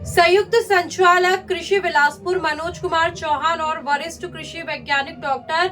संयुक्त संचालक कृषि बिलासपुर मनोज कुमार चौहान और वरिष्ठ कृषि वैज्ञानिक डॉक्टर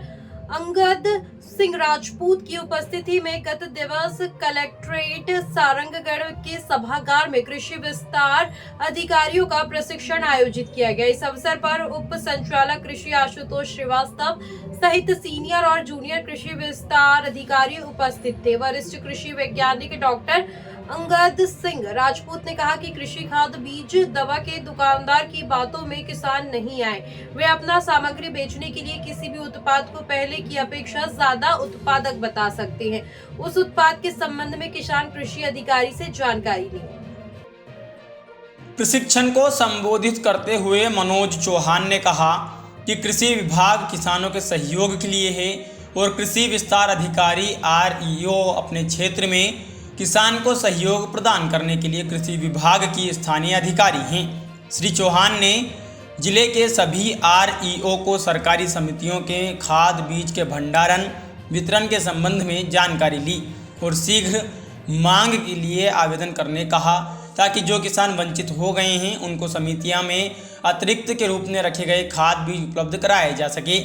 अंगद सिंह राजपूत की उपस्थिति में गत दिवस कलेक्ट्रेट सारंगगढ़ के सभागार में कृषि विस्तार अधिकारियों का प्रशिक्षण आयोजित किया गया। इस अवसर पर उप संचालक कृषि आशुतोष श्रीवास्तव सहित सीनियर और जूनियर कृषि विस्तार अधिकारी उपस्थित थे। वरिष्ठ कृषि वैज्ञानिक डॉक्टर अंगद सिंह राजपूत ने कहा कि कृषि खाद बीज दवा के दुकानदार की बातों में किसान नहीं आए। वे अपना सामग्री बेचने के लिए किसी भी उत्पाद को पहले की अपेक्षा ज्यादा उत्पादक बता सकते हैं। उस उत्पाद के संबंध में किसान कृषि अधिकारी से जानकारी ली। प्रशिक्षण को संबोधित करते हुए मनोज चौहान ने कहा कि कृषि विभाग किसानों के सहयोग के लिए है और कृषि विस्तार अधिकारी REO अपने क्षेत्र में किसान को सहयोग प्रदान करने के लिए कृषि विभाग की स्थानीय अधिकारी हैं। श्री चौहान ने जिले के सभी REO को सरकारी समितियों के खाद बीज के भंडारण वितरण के संबंध में जानकारी ली और शीघ्र मांग के लिए आवेदन करने कहा, ताकि जो किसान वंचित हो गए हैं उनको समितियां में अतिरिक्त के रूप में रखे गए खाद बीज उपलब्ध कराए जा सके।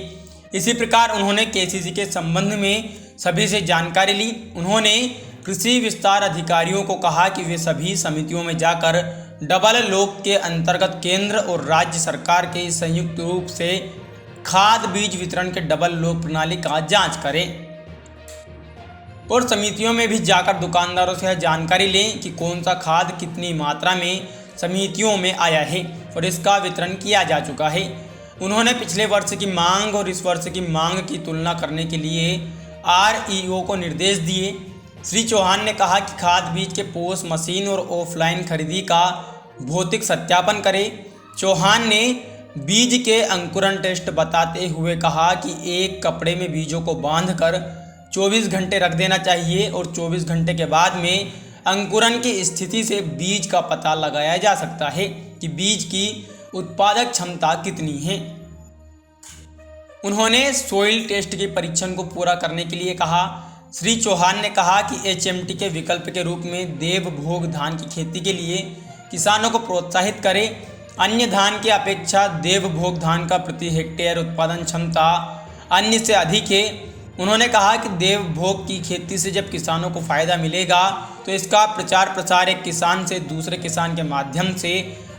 इसी प्रकार उन्होंने KCC के संबंध में सभी से जानकारी ली। उन्होंने कृषि विस्तार अधिकारियों को कहा कि वे सभी समितियों में जाकर डबल लॉक के अंतर्गत केंद्र और राज्य सरकार के संयुक्त रूप से खाद बीज वितरण के डबल लॉक प्रणाली का जांच करें और समितियों में भी जाकर दुकानदारों से जानकारी लें कि कौन सा खाद कितनी मात्रा में समितियों में आया है और इसका वितरण किया जा चुका है। उन्होंने पिछले वर्ष की मांग और इस वर्ष की मांग की तुलना करने के लिए REO को निर्देश दिए। श्री चौहान ने कहा कि खाद बीज के पोस मशीन और ऑफलाइन खरीदी का भौतिक सत्यापन करें। चौहान ने बीज के अंकुरण टेस्ट बताते हुए कहा कि एक कपड़े में बीजों को बांधकर 24 घंटे रख देना चाहिए और 24 घंटे के बाद में अंकुरण की स्थिति से बीज का पता लगाया जा सकता है कि बीज की उत्पादक क्षमता कितनी है। उन्होंने सॉइल टेस्ट के परीक्षण को पूरा करने के लिए कहा। श्री चौहान ने कहा कि HMT के विकल्प के रूप में देवभोग धान की खेती के लिए किसानों को प्रोत्साहित करें। अन्य धान की अपेक्षा देवभोग धान का प्रति हेक्टेयर उत्पादन क्षमता अन्य से अधिक है। उन्होंने कहा कि देवभोग की खेती से जब किसानों को फायदा मिलेगा तो इसका प्रचार प्रसार एक किसान से दूसरे किसान के माध्यम से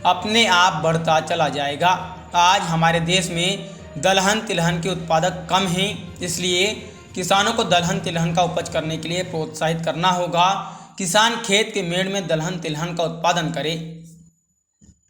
अपने आप बढ़ता चला जाएगा। आज हमारे देश में दलहन तिलहन के उत्पादक कम हैं, इसलिए किसानों को दलहन तिलहन का उपज करने के लिए प्रोत्साहित करना होगा। किसान खेत के मेड़ में दलहन तिलहन का उत्पादन करे।